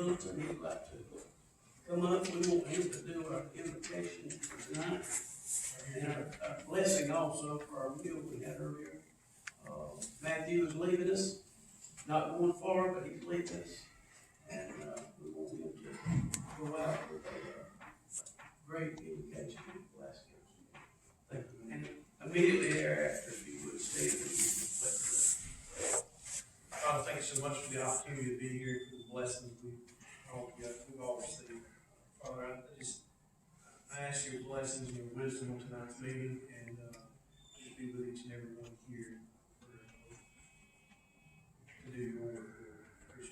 Littleton, he'd like to come up. We want him to do our invocation for tonight. And our blessing also for our meal we had earlier. Matthew is leaving us, not going far, but he's leaving us. And we want him to go out with a great invocation and blessing. Thank you. And immediately thereafter, if you would stand and reflect. Father, thank you so much for the opportunity to be here, for the blessings we've all received. Father, I ask your blessings and your wisdom on tonight's meeting, and just be with each and every one here to do your work.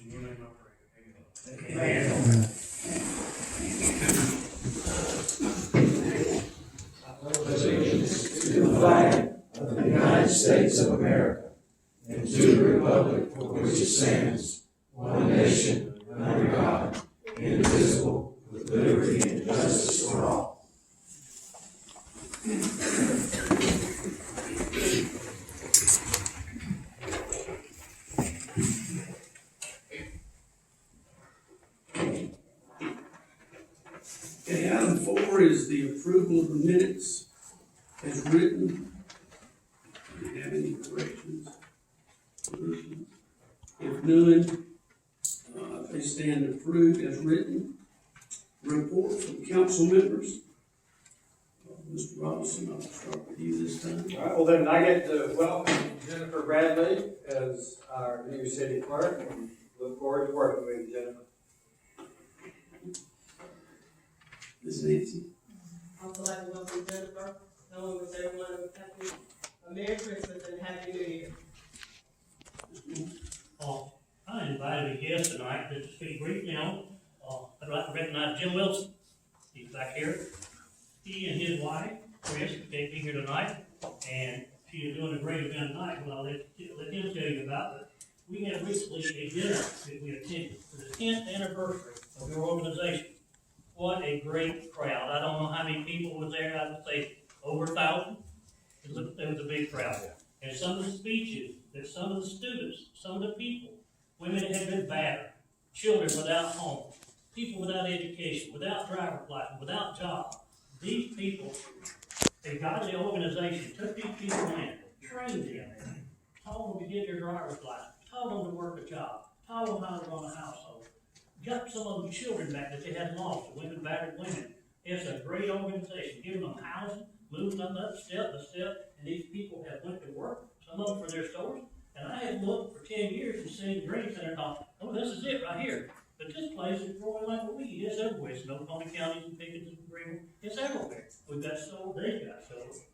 In your name I pray. Amen. Amen. Allegiance to the flag of the United States of America and to the republic for which it stands, one nation, under God, indivisible, with liberty and justice for all. Okay, item 4 is the approval of the minutes as written. Do you have any corrections? If none, they stand approved as written. Reports from council members. Mr. Robinson, I'll start with you this time. All right, well then I get to welcome Jennifer Bradley as our new city clerk, and look forward to working with you, Jennifer. Ms. Nancy. Also like to welcome Jennifer, along with everyone, a Merry Christmas and Happy New Year. I invited a guest tonight to speak briefly on. I'd like to recognize Jim Wilson. He's back here. He and his wife, Chris, can't be here tonight, and she is doing a great event tonight, but I'll let him tell you about it. We had recently a dinner that we attended for the 10th anniversary of your organization. What a great crowd. I don't know how many people was there. I would say over 1,000. It was a big crowd. And some of the speeches that some of the students, some of the people, women that had been battered, children without homes, people without education, without driver's license, without jobs. These people, a godly organization took these people in, trained them, told them to get their driver's license, told them to work a job, told them how to run a household, got some of them children back that they had lost, the women, battered women. It's a great organization, giving them housing, moving them up step by step, and these people have went to work, some of them for their stores. And I had looked for 10 years and seen the Dream Center and thought, oh, this is it right here. But this place is growing like a weed. It's everywhere. It's in Oconee County and Pickens and Greenville. It's everywhere. We've got stores, they've got stores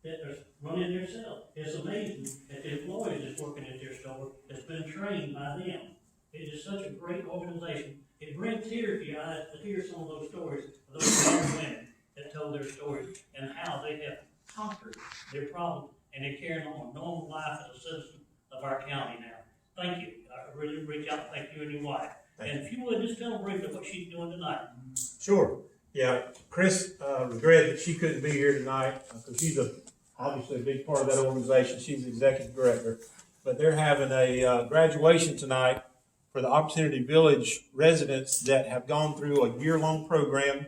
that are running themselves. It's amazing that the employees that's working at their store has been trained by them. It is such a great organization. It brings tears to your eyes to hear some of those stories of those men and women that told their stories and how they have conquered their problems and they're carrying on a normal life as a citizen of our county now. Thank you. I really reach out. Thank you and your wife. And if you would just tell them briefly what she's doing tonight. Sure. Yeah, Chris regretted that she couldn't be here tonight because she's obviously a big part of that organization. She's the executive director. But they're having a graduation tonight for the Opportunity Village residents that have gone through a year-long program,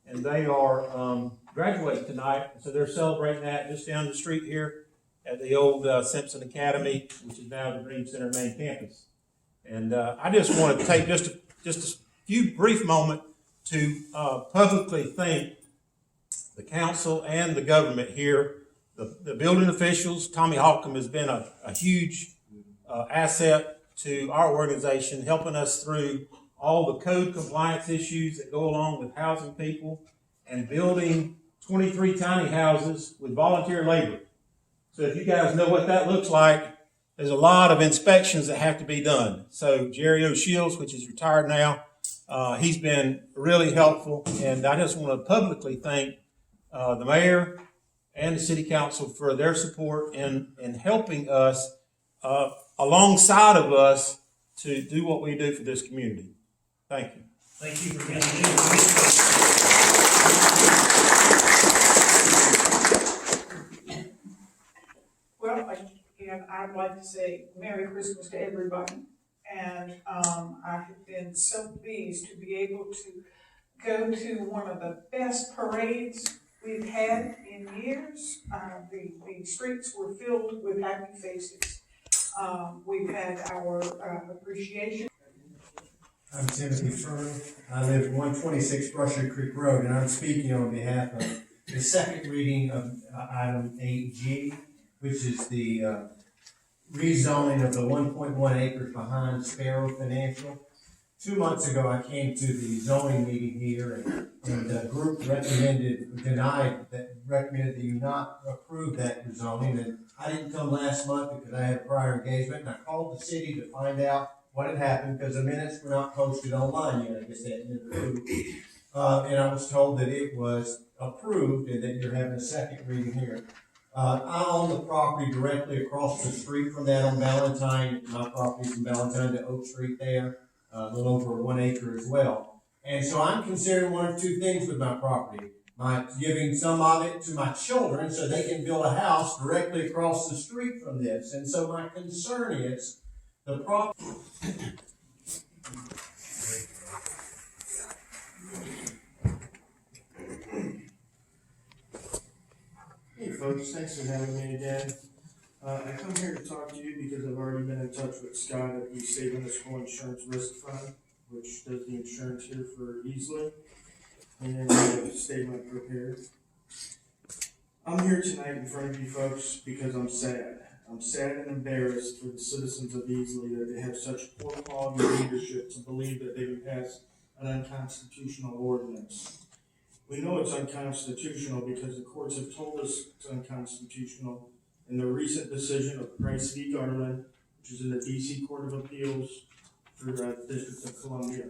and they are graduating tonight. So they're celebrating that just down the street here at the old Simpson Academy, which is now the Dream Center main campus. And I just want to take just a few brief moments to publicly thank the council and the government here, the building officials. Tommy Holcomb has been a huge asset to our organization, helping us through all the code compliance issues that go along with housing people and building 23 tiny houses with volunteer labor. So if you guys know what that looks like, there's a lot of inspections that have to be done. So Jerry O'Shields, which is retired now, he's been really helpful. And I just want to publicly thank the mayor and the city council for their support in helping us, alongside of us, to do what we do for this community. Thank you. Thank you for being here. Well, I'd like to say Merry Christmas to everybody. and I have been so pleased to be able to go to one of the best parades we've had in years. The streets were filled with happy faces. We've had our appreciation. I'm Timothy Fern. I live at 126 Brusher Creek Road, and I'm speaking on behalf of the second reading of item 8G, which is the rezoning of the 1.1 acres behind Sparrow Financial. 2 months ago, I came to the zoning meeting here, and the group recommended that you not approve that rezoning. And I didn't come last month because I had a prior engagement, and I called the city to find out what had happened because the minutes were not posted online yet. I guess they hadn't been approved. And I was told that it was approved and that you're having a second reading here. I own the property directly across the street from that on Valentine. My property from Valentine to Oak Street there, a little over 1 acre as well. And so I'm considering one of two things with my property. Giving some of it to my children so they can build a house directly across the street from this. And so my concern is the property. Hey folks, thanks for having me again. I come here to talk to you because I've already been in touch with Scott at the State Municipal Insurance Risk Fund, which does the insurance here for Easley, and I have a statement prepared. I'm here tonight in front of you folks because I'm sad. I'm sad and embarrassed for the citizens of Easley that they have such poor quality leadership to believe that they can pass an unconstitutional ordinance. We know it's unconstitutional because the courts have told us it's unconstitutional in the recent decision of Price v. Garland, which is in the D.C. Court of Appeals for the District of Columbia.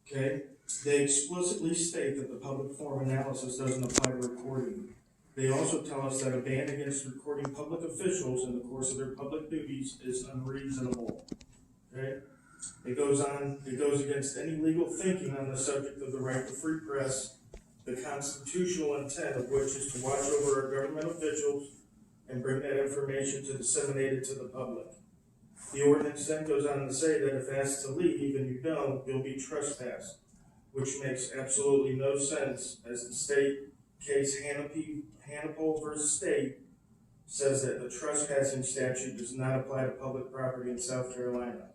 Okay? They explicitly state that the public forum analysis doesn't apply to recording. They also tell us that a ban against recording public officials in the course of their public duties is unreasonable. Okay? It goes against any legal thinking on the subject of the right to free press, the constitutional intent of which is to watch over our government officials and bring that information to disseminate it to the public. The ordinance then goes on to say that if asked to leave and you don't, you'll be trespassed, which makes absolutely no sense, as the state case Hannibal versus State says that the trespassing statute does not apply to public property in South Carolina.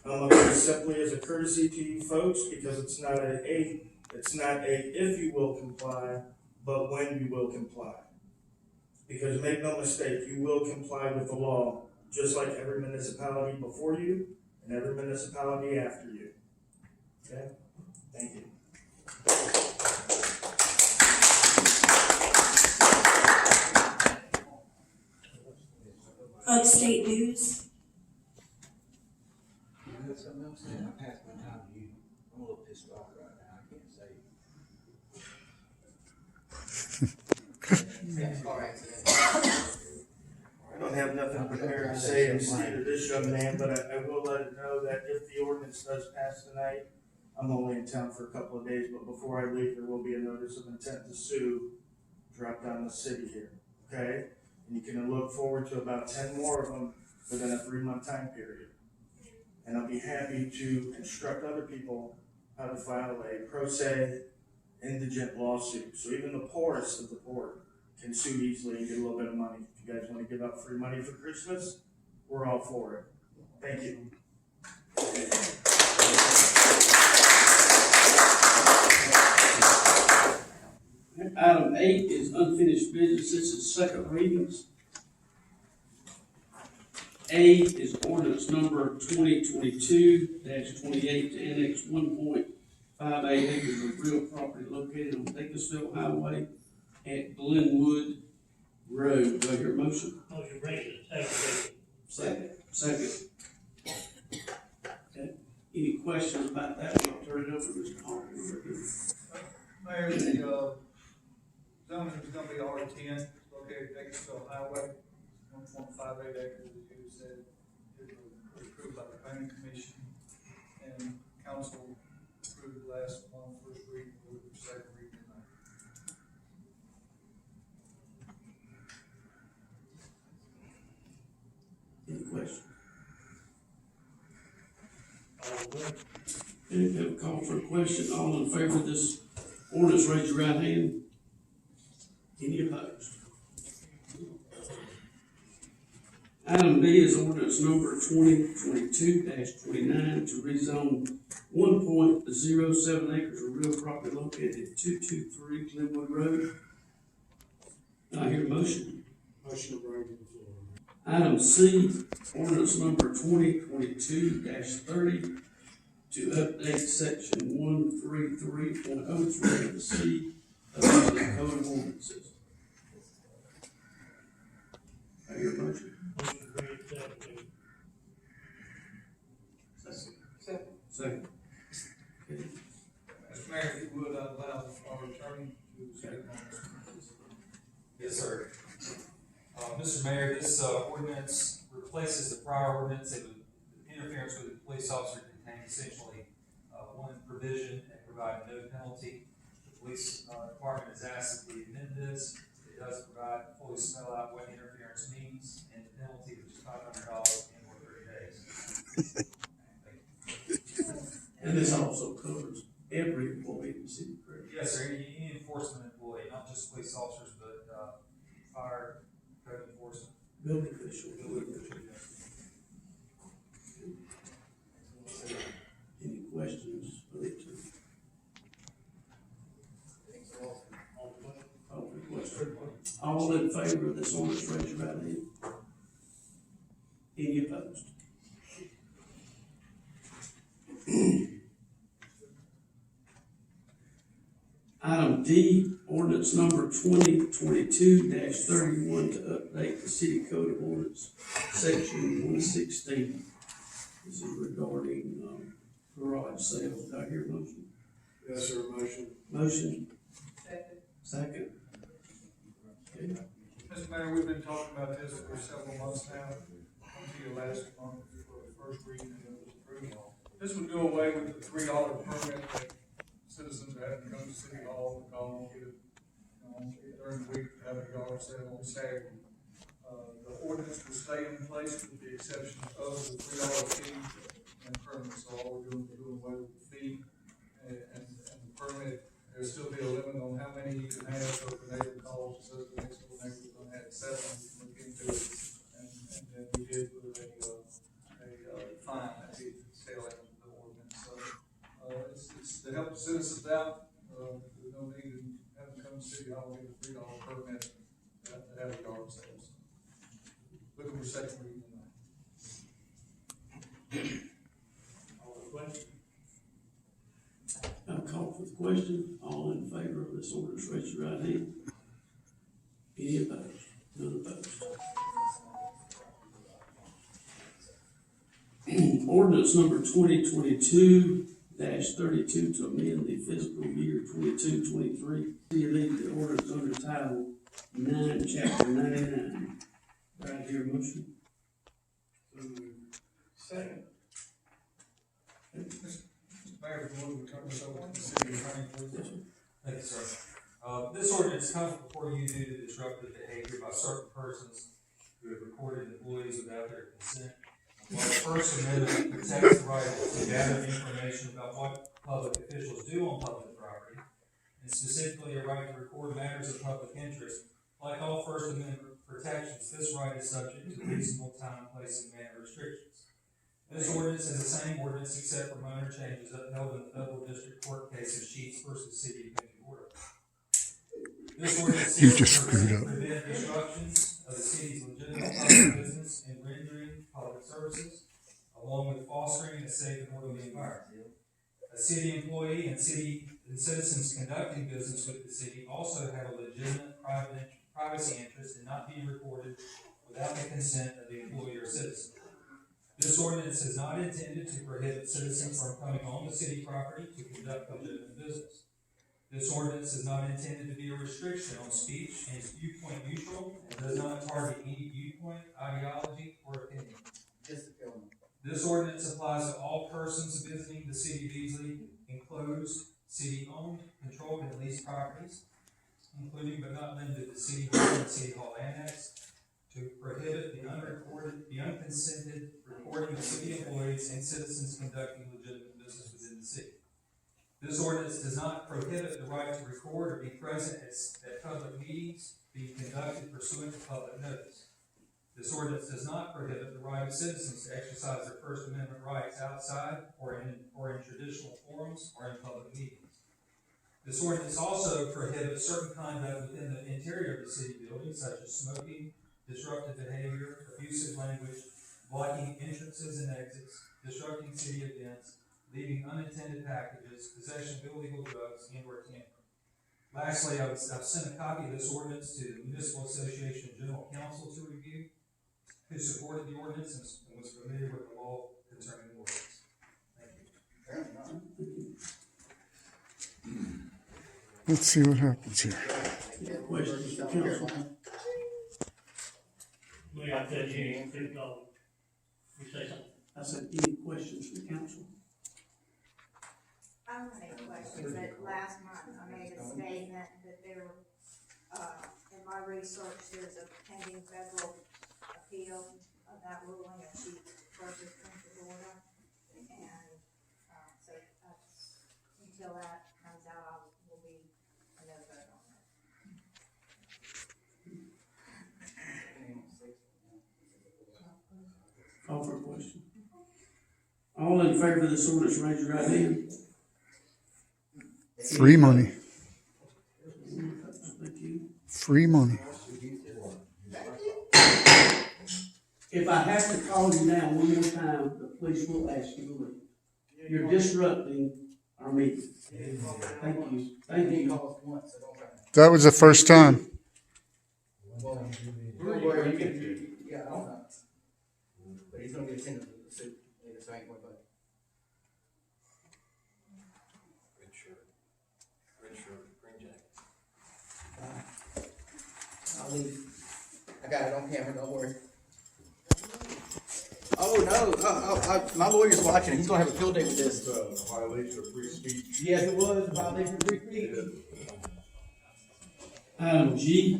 I'm up here simply as a courtesy to you folks because it's not a if you will comply, but when you will comply. Because make no mistake, you will comply with the law, just like every municipality before you and every municipality after you. Okay? Thank you. Upstate News. Something else, then I pass my time to you. I'm a little pissed off right now. I can't say I don't have nothing prepared to say instead of this young man, but I will let it know that if the ordinance does pass tonight, I'm only in town for a couple of days, but before I leave, there will be a notice of intent to sue dropped on the city here, okay? And you can look forward to about 10 more of them within a 3-month time period. And I'll be happy to instruct other people how to file a pro se indigent lawsuit. So even the poorest of the poor can sue easily and get a little bit of money. If you guys want to give out free money for Christmas, we're all for it. Thank you. Item 8 is unfinished business. This is second readings. A is ordinance number 2022-28 to annex 1.58 acres of real property located on Bakersfield Highway at Glenwood Road. Do I hear a motion? Motion raised, second. Second. Okay. Any questions about that? I'll turn it over to Mr. Hawkins. Mayor, the zoning is gonna be R10, located at Bakersfield Highway, 1.58 acres, as you said. It was approved by the planning commission, and council approved last month, first reading, for the second reading tonight. Any questions? And have a call for a question. All in favor of this ordinance, raise your right hand. Any opposed? Item B is ordinance number 2022-29 to rezone 1.07 acres of real property located at 223 Glenwood Road. Do I hear a motion? Motion to bring to the floor. Item C, ordinance number 2022-30 to update section 133.03 of the city of Easley Code of Ordinances. I hear a motion. Motion to read second. Second. Okay. Mr. Mayor, if you would, I'd allow our attorney to speak on this. Yes, sir. Mr. Mayor, this ordinance replaces the prior ordinance. It would, interference with the police officer contained essentially one provision and provide no penalty. The police department has asked that we amend this. It does provide, fully spell out what interference means and the penalty, which is $500 and or 30 days. And this also covers every employee in the city, correct? Yes, sir. Any enforcement employee, not just police officers, but fire, code enforcement. Building official. Any questions for the attorney? Call for the question. All in favor of this ordinance, raise your right hand. Any opposed? Item D, ordinance number 2022-31 to update the city code of ordinance, section 116. This is regarding garage sales. Do I hear a motion? Yes, sir, motion. Motion, Second. second. Okay. Mr. Mayor, we've been talking about this for several months now. Come to you last month for the first reading and it was approved. This would do away with the $3 permit that citizens that have to come to City Hall and call and get it, during the week, have a yard sale on Saturday. The ordinance will stay in place with the exception of the $3 fee and permit. So all we're doing is doing away with the fee and the permit. There'll still be a limit on how many you can have, so if the neighbor calls and says the next door neighbor's gonna have 7, we can look into it. And then we did put a fine that we stay away from the ordinance. So, it's to help the citizens out. There's no need in having to come to City Hall and get a $3 permit to have a yard sale. Looking for second reading tonight. All the question? I'll call for the question. All in favor of this ordinance, raise your right hand. Any opposed? None opposed. Ordinance number 2022-32 to amend the fiscal year 22-23. You leave the ordinance under title 9, chapter 99. Do I hear a motion? Second. Mr. Mayor, if you would, turn this over to the city attorney, please. Thank you, sir. This ordinance comes before you due to disruptive behavior by certain persons who have recorded employees without their consent. While the First Amendment protects the right to gather information about what public officials do on public property, and specifically a right to record matters of public interest, like all First Amendment protections, this right is subject to reasonable time, place, and manner restrictions. This ordinance is the same ordinance except for minor changes upheld in the federal district court case of Sheets versus City of Pensacola. This ordinance seeks to prevent disruptions of the city's legitimate public business and rendering public services, along with fostering a safe and orderly environment. A city employee and citizens conducting business with the city also have a legitimate privacy interest in not being recorded without the consent of the employee or citizen. This ordinance is not intended to prohibit citizens from coming on the city property to conduct legitimate business. This ordinance is not intended to be a restriction on speech and is viewpoint neutral and does not target any viewpoint, ideology, or opinion. This ordinance applies to all persons visiting the city of Easley, enclosed, city-owned, controlled, and leased properties, including but not limited to City Hall and City Hall Annex, to prohibit the unconsented recording of city employees and citizens conducting legitimate city. This ordinance does not prohibit the right to record or be present at public meetings being conducted pursuant to public notice. This ordinance does not prohibit the right of citizens to exercise their First Amendment rights outside or in traditional forums or in public meetings. This ordinance also prohibits certain conduct within the interior of the city building, such as smoking, disruptive behavior, abusive language, blocking entrances and exits, disrupting city events, leaving unattended packages, possession of illegal drugs, and/or tampering. Lastly, I've sent a copy of this ordinance to the Municipal Association General Counsel to review, who supported the ordinance and was familiar with the law concerning the ordinance. Thank you. Let's see what happens here. Questions for council? We have to, you say something. I said, any questions for council? I don't have any questions, but last month I made a statement that there were, in my research, there's a pending federal appeal of that ruling of Chief versus Prince of Florida. And, so that's, until that comes out, I will be a no vote on it. Call for a question. All in favor of this ordinance, raise your right hand. Free money. Thank you. Free money. If I have to call you now one more time, the police will ask you to leave. You're disrupting our meeting. Thank you. Thank you. That was the first time. Yeah, I don't know. But he's gonna get attended to the suit later, so I ain't going back. Red shirt, green jacket. I'll leave. I got it on camera, don't worry. Oh, no, my lawyer's watching, he's gonna have a field day with this. Violation of free speech. Yes, it was, a violation of free speech. Item G,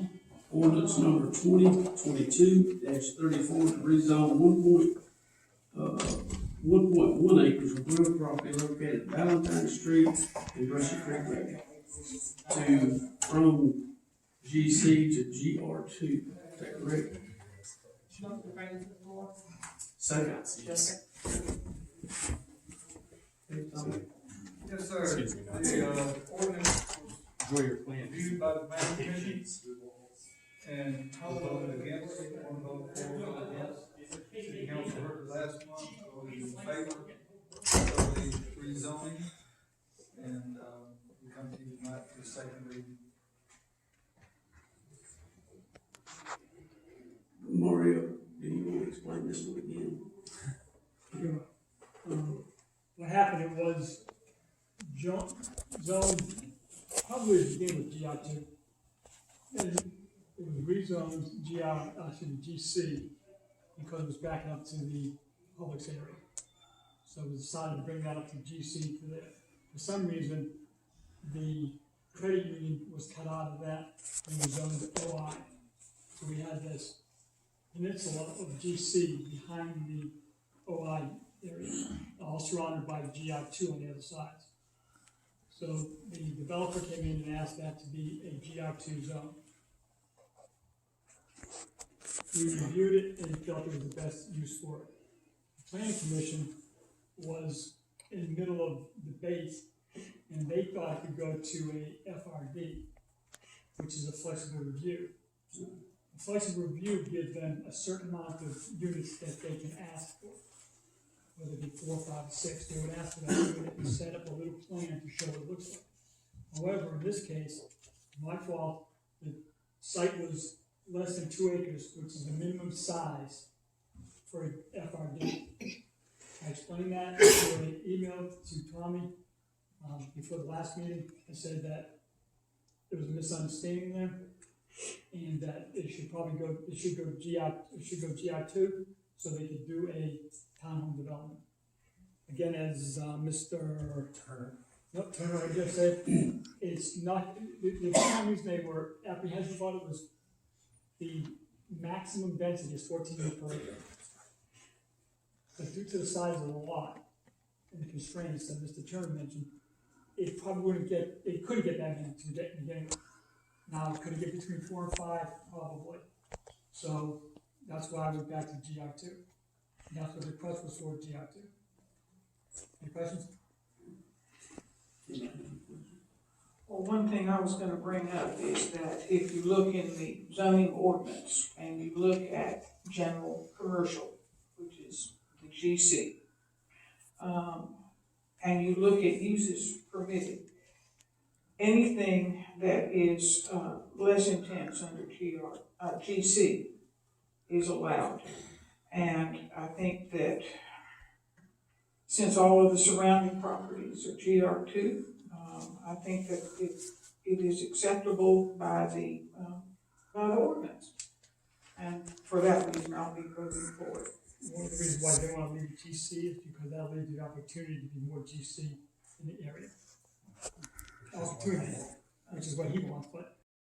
ordinance number 2022-34 to rezone 1.1 acres of real property located at Valentine Street and Brushy Creek Road from GC to GR2. Is that correct? Motion to bring it to the floor. Second. Yes, sir. The, ordinance was reviewed by the planning commission, and I voted against, one vote for, one against. The council heard it last month, voted in favor of the rezoning, and, we come to you tonight for the second reading. Mario, do you want to explain this one again? What happened, it was zoned, probably it began with GI2. And it was rezoned GC, because it was backing up to the Publix area. So we decided to bring that up to GC for there. For some reason, the credit union was cut out of that and was zoned to OI. So we had this peninsula of GC behind the OI area, all surrounded by GI2 on the other sides. So the developer came in and asked that to be a GI2 zone. We reviewed it and felt it was the best use for it. The planning commission was in the middle of debate, and they thought it could go to a FRD, which is a flexible review. A flexible review gives them a certain amount of units that they can ask for, whether it be 4, 5, 6. They would ask for that unit and set up a little plan to show what it looks like. However, in this case, my fault, the site was less than 2 acres, which is the minimum size for a FRD. I explained that in an email to Tommy before the last meeting. I said that there was a misunderstanding there, and that it should probably go, it should go GI2, so they could do a townhome development. Again, as Mr. Turner, I just said, it's not, the only reason they were apprehensive about it was the maximum density is 14 units per acre. But due to the size of the lot, and the constraints that Mr. Turner mentioned, it probably wouldn't get, it couldn't get that many to begin with. Now, could it get between 4 and 5? Probably. So that's why I went back to GR2. And that's what the request was for, GR2. Any questions? Well, one thing I was gonna bring up is that if you look in the zoning ordinance and you look at general commercial, which is the GC, and you look at uses permitted, anything that is, less intense under GC is allowed. And I think that since all of the surrounding properties are GR2, I think that it is acceptable by the ordinance. And for that reason, I'll be voting for it. One of the reasons why they want to leave GC is because that'll leave the opportunity to be more GC in the area. Opportunity, which is what he wants, but